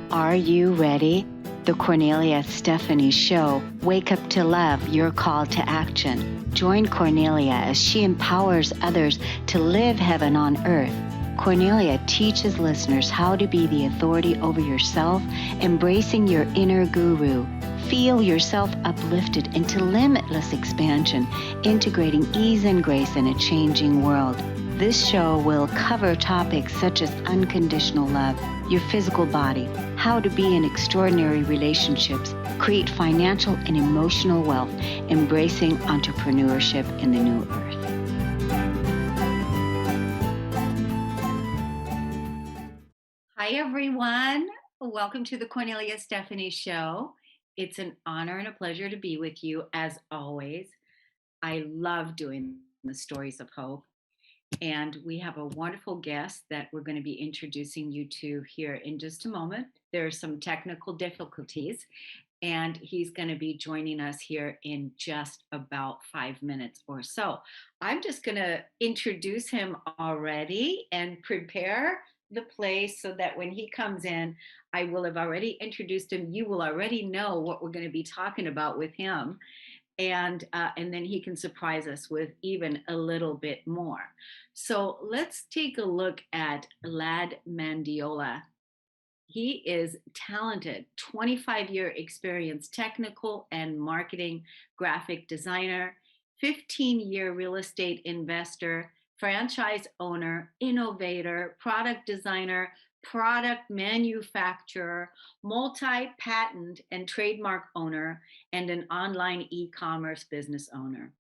Are you ready? The Kornelia Stephanie Show. Wake up to love, your call to action. Join Kornelia as she empowers others to live heaven on earth. Kornelia teaches listeners how to be the authority over yourself, embracing your inner guru. Feel yourself uplifted into limitless expansion, integrating ease and grace in a changing world. This show will cover topics such as unconditional love, your physical body, how to be in extraordinary relationships, create financial and emotional wealth, embracing entrepreneurship in the new earth. Hi, everyone. Welcome to the Kornelia Stephanie Show. It's an honor and a pleasure to be with you as always. I love doing the stories of hope. And we have a wonderful guest that we're going to be introducing you to here in just a moment. There are some technical difficulties, and he's going to be joining us here in just about 5 minutes or so. I'm just going to introduce him already and prepare the place so that when he comes in, I will have already introduced him. You will already know what we're going to be talking about with him. And then he can surprise us with even a little bit more. So let's take a look at Lad Mandiola. He is talented, 25-year experience, technical and marketing graphic designer, 15-year real estate investor, franchise owner, innovator, product designer, product manufacturer, multi-patent and trademark owner, and an online e-commerce business owner.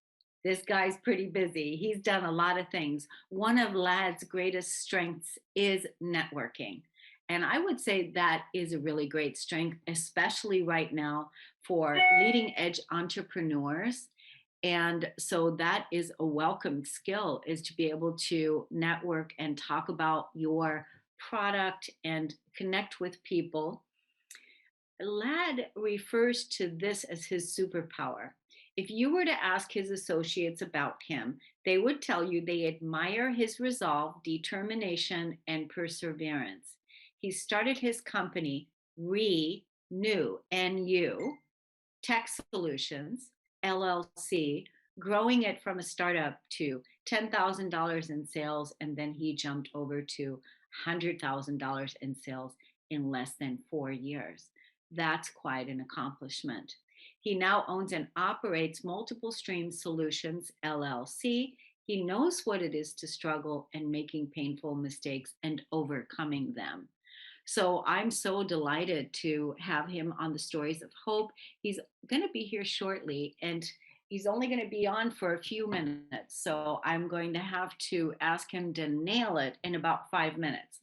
This guy's pretty busy. He's done a lot of things. One of Lad's greatest strengths is networking. And I would say that is a really great strength, especially right now for leading edge entrepreneurs. And so that is a welcome skill, is to be able to network and talk about your product and connect with people. Lad refers to this as his superpower. If you were to ask his associates about him, they would tell you they admire his resolve, determination, and perseverance. He started his company, Renew, NU, Tech Solutions, LLC, growing it from a startup to $10,000 in sales, and then he jumped over to $100,000 in sales in less than 4 years. That's quite an accomplishment. He now owns and operates Multiple Stream Solutions, LLC. He knows what it is to struggle and making painful mistakes and overcoming them. So I'm so delighted to have him on the Stories of Hope. He's going to be here shortly, and he's only going to be on for a few minutes. So I'm going to have to ask him to nail it in about 5 minutes.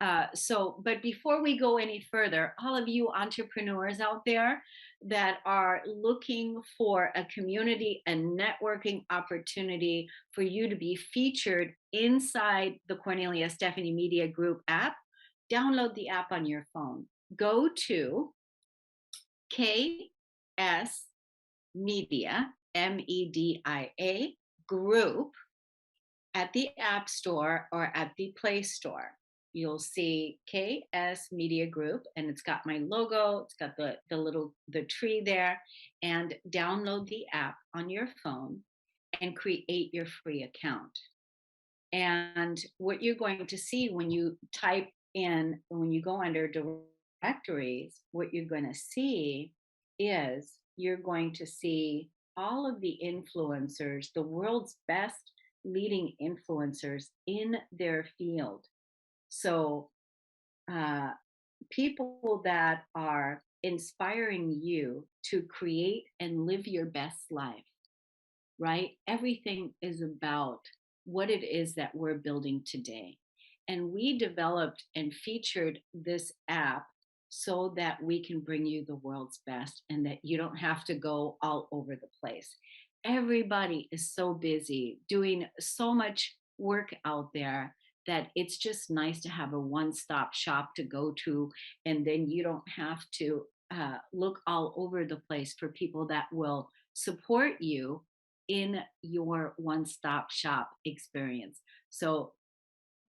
But before we go any further, all of you entrepreneurs out there that are looking for a community and networking opportunity for you to be featured inside the Kornelia Stephanie Media Group app, download the app on your phone. Go to KS Media, MEDIA Group at the App Store or at the Play Store. You'll see KS Media Group, and it's got my logo, it's got the tree there, and download the app on your phone and create your free account. And what you're going to see when you type in, when you go under directories, what you're going to see is you're going to see all of the influencers, the world's best leading influencers in their field. So people that are inspiring you to create and live your best life, right? Everything is about what it is that we're building today. And we developed and featured this app so that we can bring you the world's best and that you don't have to go all over the place. Everybody is so busy doing so much work out there that it's just nice to have a one-stop shop to go to, and then you don't have to look all over the place for people that will support you in your one stop shop experience. So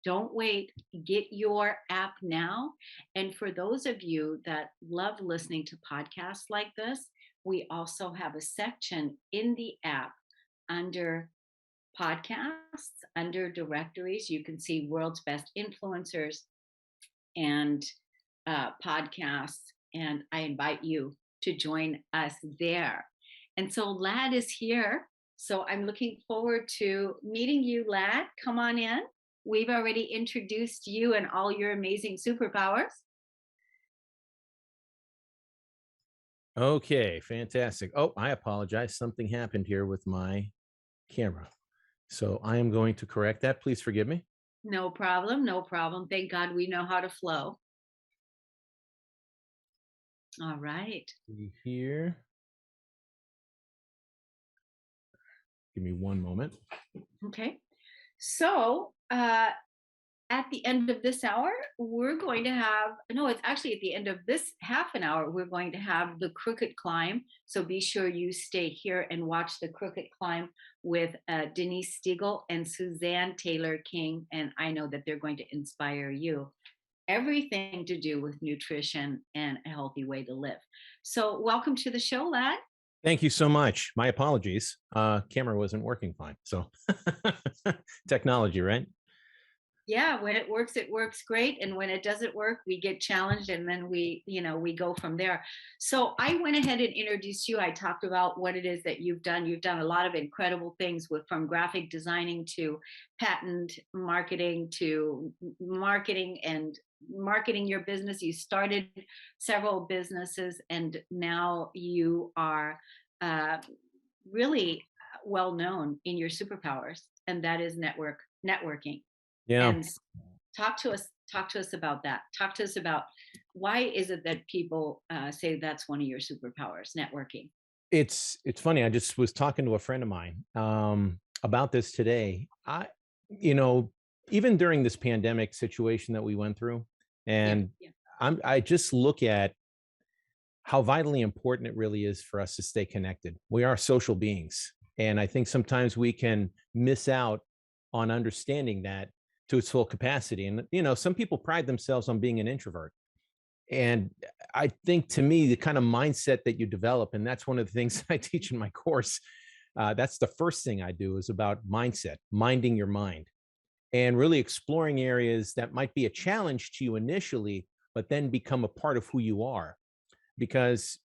don't wait, get your app now. And for those of you that love listening to podcasts like this, we also have a section in the app under podcasts, under directories. You can see world's best influencers and podcasts. And I invite you to join us there. And so Lad is here. So I'm looking forward to meeting you, Lad. Come on in. We've already introduced you and all your amazing superpowers. Okay, fantastic. Oh, I apologize. Something happened here with my camera. So I am going to correct that. Please forgive me. No problem. No problem. Thank God we know how to flow. All right. See here. Give me one moment. Okay. So, at the end of this hour, we're going to have, no, it's actually at the end of this half an hour, we're going to have the Crooked Climb. So be sure you stay here and watch the Crooked Climb with Denise Stiegel and Suzanne Taylor King. And I know that they're going to inspire you. Everything to do with nutrition and a healthy way to live. So, welcome to the show, Lad. Thank you so much. My apologies. Camera wasn't working fine. So technology, right? Yeah, when it works great, and when it doesn't work, we get challenged, and then we go from there. So I went ahead and introduced you. I talked about what it is that you've done. You've done a lot of incredible things, with from graphic designing to patent marketing to marketing and marketing your business. You started several businesses, and now you are uh, really well known in your superpowers, and that is networking. Yeah. And talk to us about that. Talk to us about, why is it that people say that's one of your superpowers, networking? It's funny. I just was talking to a friend of mine about this today. You know, even during this pandemic situation that we went through, Yeah, and yeah. I just look at how vitally important it really is for us to stay connected. We are social beings. And I think sometimes we can miss out on understanding that to its full capacity. And, some people pride themselves on being an introvert. And I think, to me, the kind of mindset that you develop, and that's one of the things I teach in my course. That's the first thing I do, is about mindset, minding your mind, and really exploring areas that might be a challenge to you initially, but then become a part of who you are. Because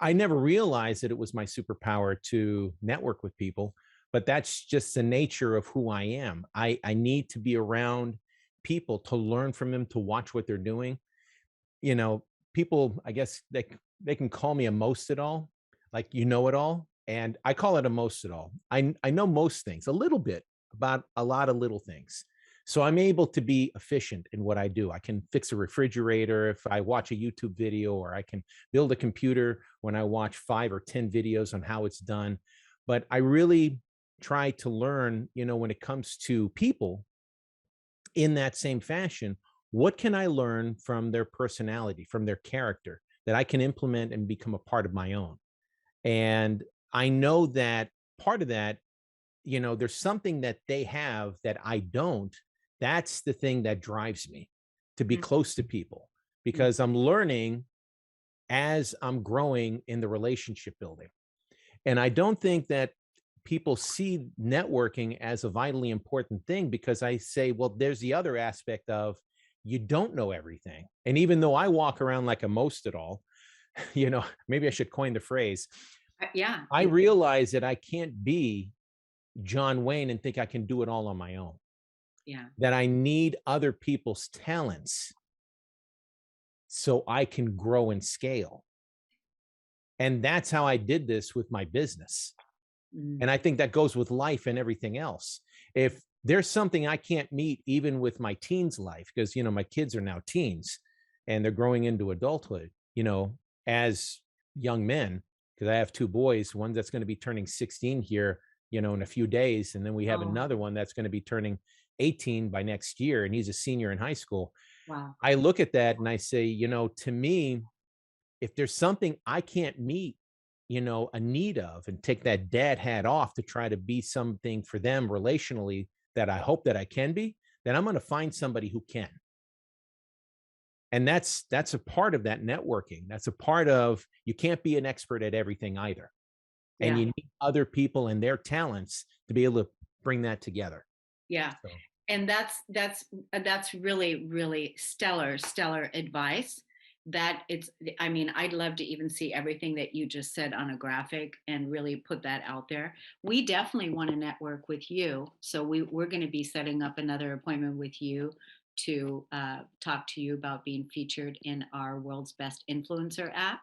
I never realized that it was my superpower to network with people, but that's just the nature of who I am. I need to be around people, to learn from them, to watch what they're doing. You know, People, I guess they can call me a most it all, like, it all, and I call it a most it all. I know most things, a little bit about a lot of little things. So I'm able to be efficient in what I do. I can fix a refrigerator if I watch a YouTube video, or I can build a computer when I watch 5 or 10 videos on how it's done. But I really try to learn, when it comes to people, in that same fashion, what can I learn from their personality, from their character, that I can implement and become a part of my own? And I know that part of that, there's something that they have that I don't. That's the thing that drives me to be close to people, Mhm. because I'm learning as I'm growing in the relationship building. And I don't think that people see networking as a vitally important thing, because I say, well, there's the other aspect of, you don't know everything. And even though I walk around like a most at all, maybe I should coin the phrase. Yeah, I realize that I can't be John Wayne and think I can do it all on my own, yeah. that I need other people's talents so I can grow and scale. And that's how I did this with my business. Mm. And I think that goes with life and everything else. If there's something I can't meet, even with my teens life, because, my kids are now teens and they're growing into adulthood, as young men, because I have two boys, one that's going to be turning 16 here, in a few days. And then we have Oh, another one that's going to be turning 18 by next year. And he's a senior in high school. wow. I look at that and I say, to me, if there's something I can't meet a need of, and take that dad hat off to try to be something for them relationally that I hope that I can be, then I'm going to find somebody who can. And that's a part of that networking. That's a part of, you can't be an expert at everything either. And Yeah. you need other people and their talents to be able to bring that together. Yeah. So, And that's really, really stellar advice. That it's, I mean, I'd love to even see everything that you just said on a graphic and really put that out there. We definitely want to network with you. So we're going to be setting up another appointment with you to talk to you about being featured in our World's Best Influencer app.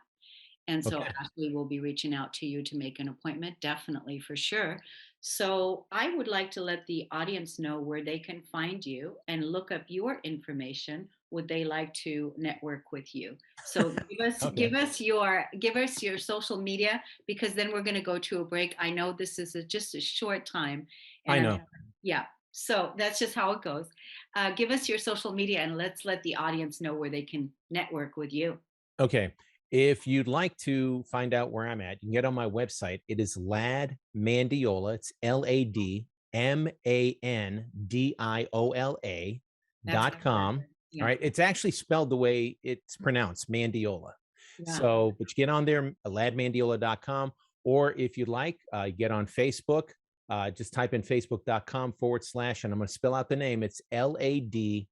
And so okay. Ashley will be reaching out to you to make an appointment, definitely for sure. So I would like to let the audience know where they can find you and look up your information. Would they like to network with you? So Okay. give us your social media, because then we're going to go to a break. I know this is just a short time, I and know. yeah. So that's just how it goes. Give us your social media and let's let the audience know where they can network with you. Okay. If you'd like to find out where I'm at, you can get on my website. It is Lad Mandiola. It's LADMANDIOLA That's .com. All yeah. right. It's actually spelled the way it's pronounced, Mandiola. Yeah. So, but you get on there, ladmandiola.com. Or if you'd like, get on Facebook. Just type in facebook.com/, and I'm going to spell out the name. It's LADISLAO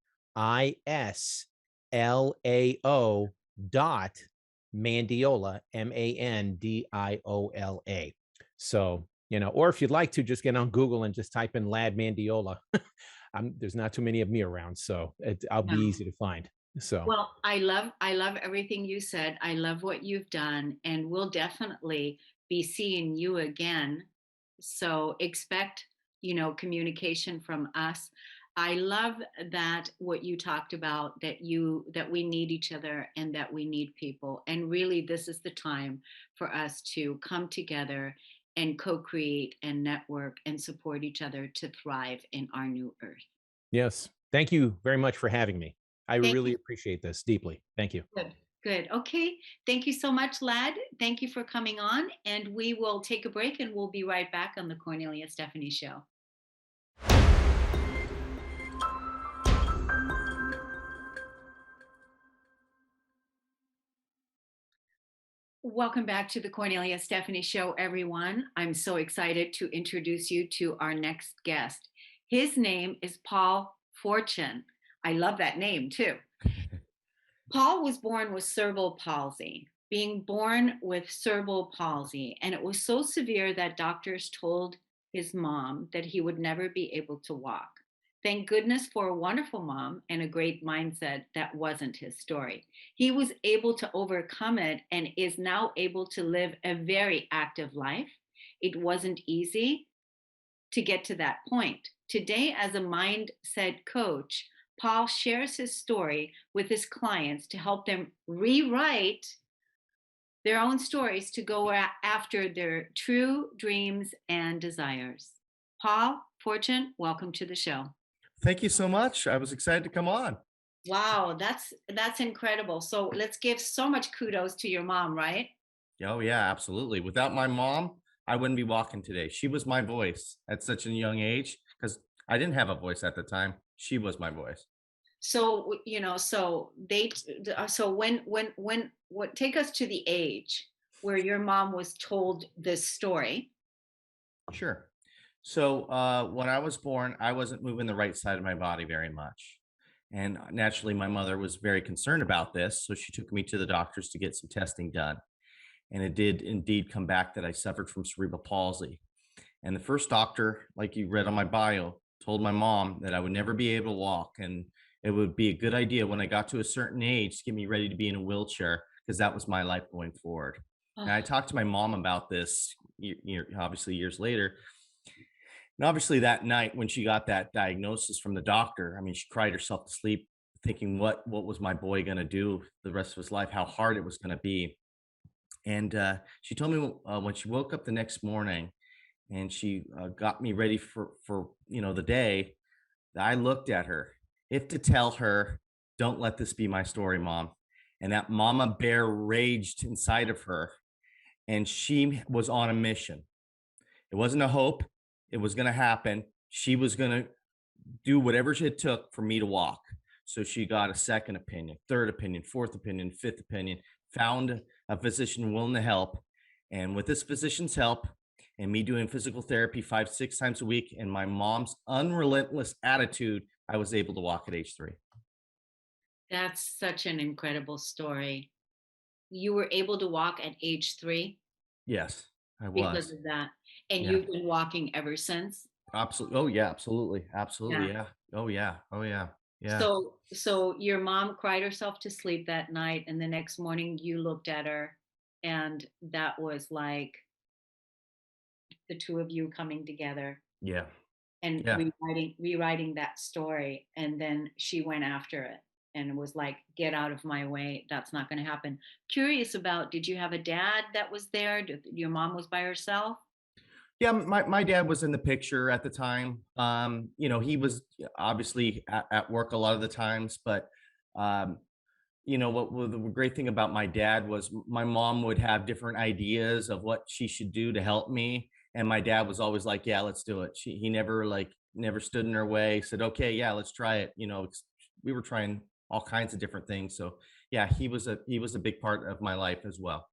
.Mandiola, MANDIOLA. So, or if you'd like to, just get on Google and just type in Lad Mandiola. There's not too many of me around, so I'll be No. easy to find. So, Well, I love everything you said. I love what you've done, and we'll definitely be seeing you again. So expect, communication from us. I love that what you talked about, that we need each other and that we need people. And really this is the time for us to come together and co-create and network and support each other to thrive in our new earth. yes, thank you very much for having me. I Thank really you. appreciate this deeply. Thank you. Good. Good. Okay. Thank you so much, Lad. Thank you for coming on. And we will take a break and we'll be right back on the Cornelia Stephanie Show. Welcome back to the Cornelia Stephanie Show, everyone. I'm so excited to introduce you to our next guest. His name is Paul Fortune. I love that name too. Paul was born with cerebral palsy, being born with cerebral palsy, and it was so severe that doctors told his mom that he would never be able to walk. Thank goodness for a wonderful mom and a great mindset. That wasn't his story. He was able to overcome it and is now able to live a very active life. It wasn't easy to get to that point. Today, as a mindset coach, Paul shares his story with his clients to help them rewrite their own stories to go after their true dreams and desires. Paul Fortune, welcome to the show. Thank you so much. I was excited to come on. Wow, that's incredible. So let's give so much kudos to your mom, right? Oh, yeah, absolutely. Without my mom, I wouldn't be walking today. She was my voice at such a young age because I didn't have a voice at the time. She was my voice. So so when what take us to the age where your mom was told this story. Sure. So when I was born, I wasn't moving the right side of my body very much. And naturally, my mother was very concerned about this. So she took me to the doctors to get some testing done. And it did indeed come back that I suffered from cerebral palsy. And the first doctor, like you read on my bio, told my mom that I would never be able to walk. And it would be a good idea when I got to a certain age to get me ready to be in a wheelchair because that was my life going forward. And I Oh, talked to my mom about this, obviously years later. And obviously that night when she got that diagnosis from the doctor, I mean, she cried herself to sleep, thinking what was my boy going to do the rest of his life, how hard it was going to be. And she told me when she woke up the next morning and she got me ready for the day. I looked at her, if to tell her, "Don't let this be my story, mom." And that mama bear raged inside of her, and she was on a mission. It wasn't a hope. It was going to happen. She was going to do whatever it took for me to walk. So she got a second opinion, third opinion, fourth opinion, fifth opinion, found a physician willing to help. And with this physician's help and me doing physical therapy 5, 6 times a week and my mom's unrelentless attitude, I was able to walk at age 3. That's such an incredible story. You were able to walk at age 3 Yes, I because was. of that, and Yeah, you've been walking ever since? absolutely. Oh, yeah, absolutely. Absolutely. Yeah. Yeah. Oh, yeah. Oh, yeah. Yeah. So your mom cried herself to sleep that night, and the next morning you looked at her, and that was like the 2 of you coming together Yeah. and Yeah. rewriting that story, and then she went after it and was like, "Get out of my way. That's not gonna happen." Curious about, did you have a dad that was there? Did your mom was by herself? Yeah, my dad was in the picture at the time. He was obviously at work a lot of the times, but um, what the great thing about my dad was my mom would have different ideas of what she should do to help me, and my dad was always like, "Yeah, let's do it." He never stood in her way. Said, "Okay, yeah, let's try it." We were trying all kinds of different things. So yeah, he was a big part of my life as well.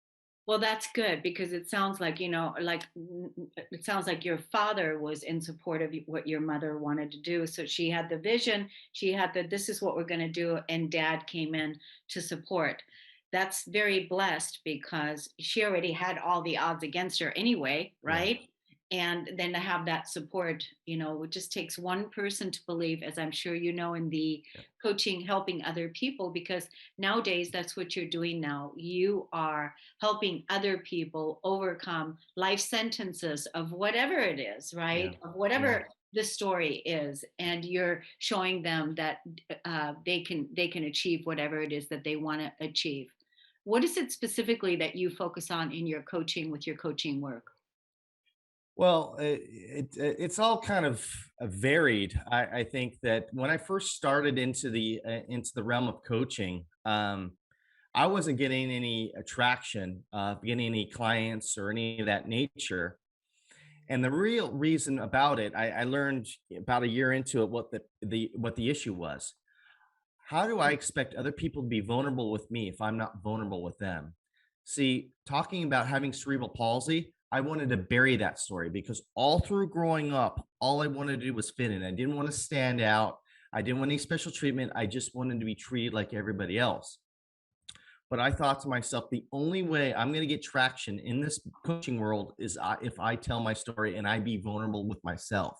Well, that's good because it sounds like, it sounds like your father was in support of what your mother wanted to do. So she had the vision, she had the, this is what we're going to do, and dad came in to support. That's very blessed because she already had all the odds against her anyway, Yeah. right? And then to have that support, it just takes one person to believe, as I'm sure you know, in the Yeah. coaching, helping other people, because nowadays that's what you're doing now. You are helping other people overcome life sentences of whatever it is, Yeah. right? Of Yeah. whatever the story is, and you're showing them that they can achieve whatever it is that they want to achieve. What is it specifically that you focus on in your coaching with your coaching work? Well, it's all kind of varied. I think that when I first started into the realm of coaching, I wasn't getting any attraction, getting any clients or any of that nature. And the real reason about it, I learned about a year into it what the issue was. How do I expect other people to be vulnerable with me if I'm not vulnerable with them? See, talking about having cerebral palsy, I wanted to bury that story because all through growing up, all I wanted to do was fit in. I didn't want to stand out. I didn't want any special treatment. I just wanted to be treated like everybody else. But I thought to myself, the only way I'm going to get traction in this coaching world is if I tell my story and I be vulnerable with myself.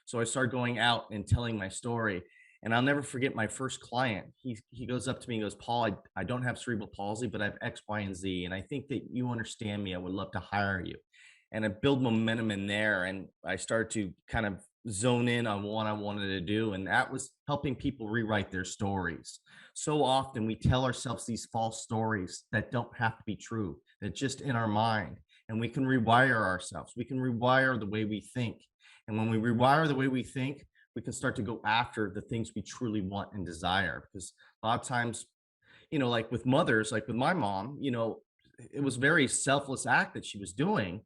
So I started going out and telling my story. And I'll never forget my first client. He goes up to me and goes, "Paul, I don't have cerebral palsy, but I have X, Y, and Z. And I think that you understand me. I would love to hire you." And I build momentum in there. And I started to kind of zone in on what I wanted to do. And that was helping people rewrite their stories. So often we tell ourselves these false stories that don't have to be true, that just in our mind. And we can rewire ourselves. We can rewire the way we think. And when we rewire the way we think, we can start to go after the things we truly want and desire. Because a lot of times, like with mothers, like with my mom, it was a very selfless act that she was doing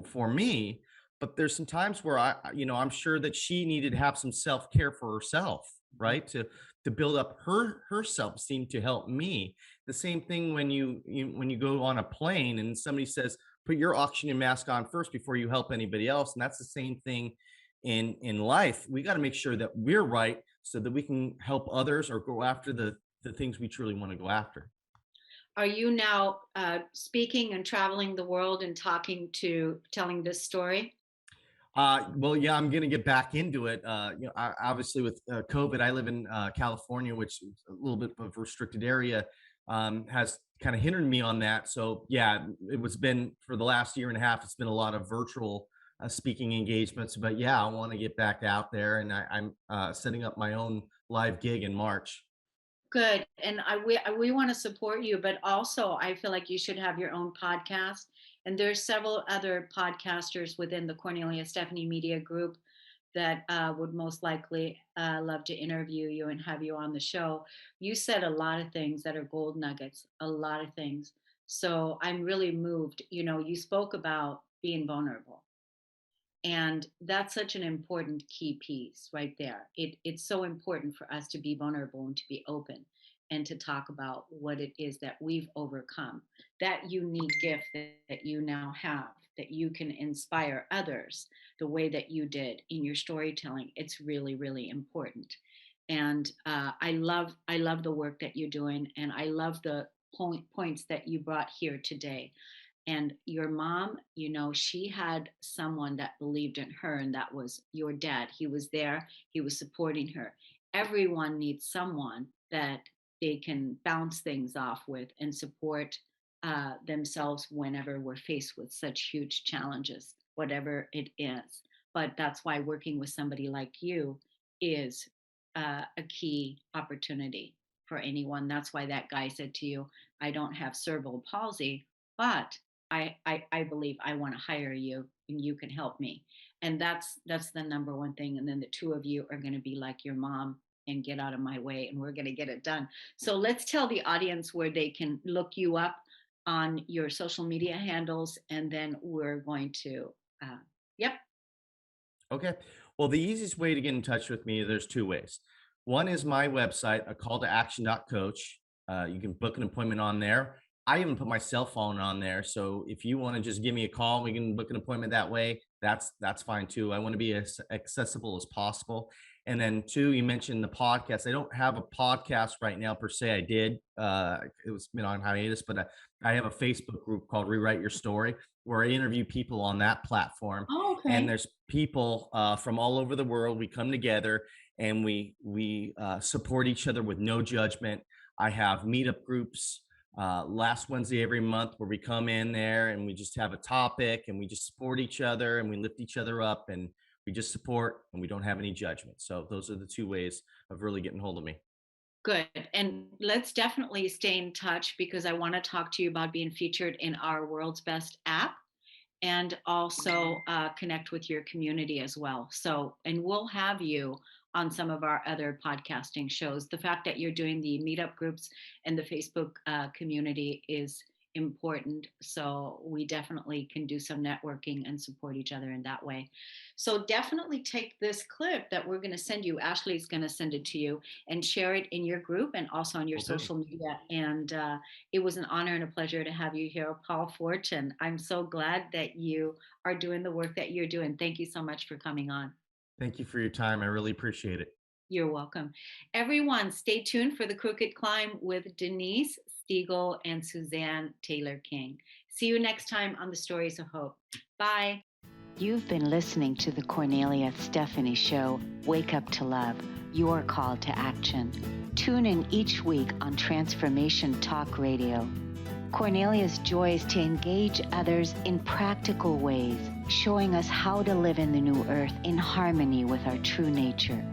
for me. But there's some times where I'm sure that she needed to have some self-care for herself, right? To build up her self-esteem to help me. The same thing when you go on a plane and somebody says, "Put your oxygen mask on first before you help anybody else." And that's the same thing in life. We got to make sure that we're right so that we can help others or go after the things we truly want to go after. Are you now speaking and traveling the world and telling this story? Well, yeah, I'm gonna get back into it. Obviously with COVID, I live in California, which is a little bit of a restricted area, has kind of hindered me on that. So yeah, it was been for the last year and a half. It's been a lot of virtual speaking engagements, but yeah, I want to get back out there, and I'm setting up my own live gig in March. Good. And we want to support you, but also I feel like you should have your own podcast. And there's several other podcasters within the Cornelia Stephanie Media Group that would most likely love to interview you and have you on the show. You said a lot of things that are gold nuggets, a lot of things. So I'm really moved. You spoke about being vulnerable. And that's such an important key piece right there. It's so important for us to be vulnerable and to be open and to talk about what it is that we've overcome. That unique gift that you now have, that you can inspire others the way that you did in your storytelling. It's really, really important. And I love the work that you're doing, and I love the points that you brought here today. And your mom, she had someone that believed in her, and that was your dad. He was there, he was supporting her. Everyone needs someone that they can bounce things off with and support themselves whenever we're faced with such huge challenges, whatever it is. But that's why working with somebody like you is a key opportunity for anyone. That's why that guy said to you, I don't have cerebral palsy, but I believe I want to hire you and you can help me. And that's the number one thing. And then the two of you are going to be like your mom and get out of my way, and we're going to get it done. So let's tell the audience where they can look you up on your social media handles, and then we're going to, yep. Okay. Well, the easiest way to get in touch with me, there's two ways. One is my website, a call to action.coach. You can book an appointment on there. I even put my cell phone on there. So if you want to just give me a call, we can book an appointment that way. That's fine too. I want to be as accessible as possible. And then two, you mentioned the podcast. I don't have a podcast right now per se. I did. It was been on hiatus, but I have a Facebook group called Rewrite Your Story, where I interview people on that platform. Oh, And okay. there's people from all over the world. We come together and we support each other with no judgment. I have meetup groups last Wednesday every month where we come in there and we just have a topic and we just support each other and we lift each other up and we just support and we don't have any judgment. So those are the two ways of really getting hold of me. Good. And let's definitely stay in touch, because I want to talk to you about being featured in our World's Best app, and also connect with your community as well. So, and we'll have you on some of our other podcasting shows. The fact that you're doing the meetup groups and the Facebook community is important. So, we definitely can do some networking and support each other in that way. So, definitely take this clip that we're going to send you. Ashley's going to send it to you, and share it in your group and also on your Will do. social media. And it was an honor and a pleasure to have you here, Paul Fortune. I'm so glad that you are doing the work that you're doing. Thank you so much for coming on. Thank you for your time. I really appreciate it. You're welcome. Everyone, stay tuned for The Crooked Climb with Denise Stiegel and Suzanne Taylor King. See you next time on the Stories of Hope. Bye. You've been listening to the Kornelia Stephanie Show, Wake Up to Love, your call to action. Tune in each week on Transformation Talk Radio. Cornelia's joy is to engage others in practical ways, showing us how to live in the new earth in harmony with our true nature.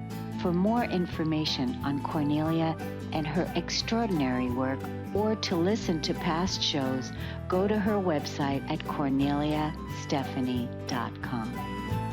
For more information on Kornelia and her extraordinary work, or to listen to past shows, go to her website at korneliastephanie.com.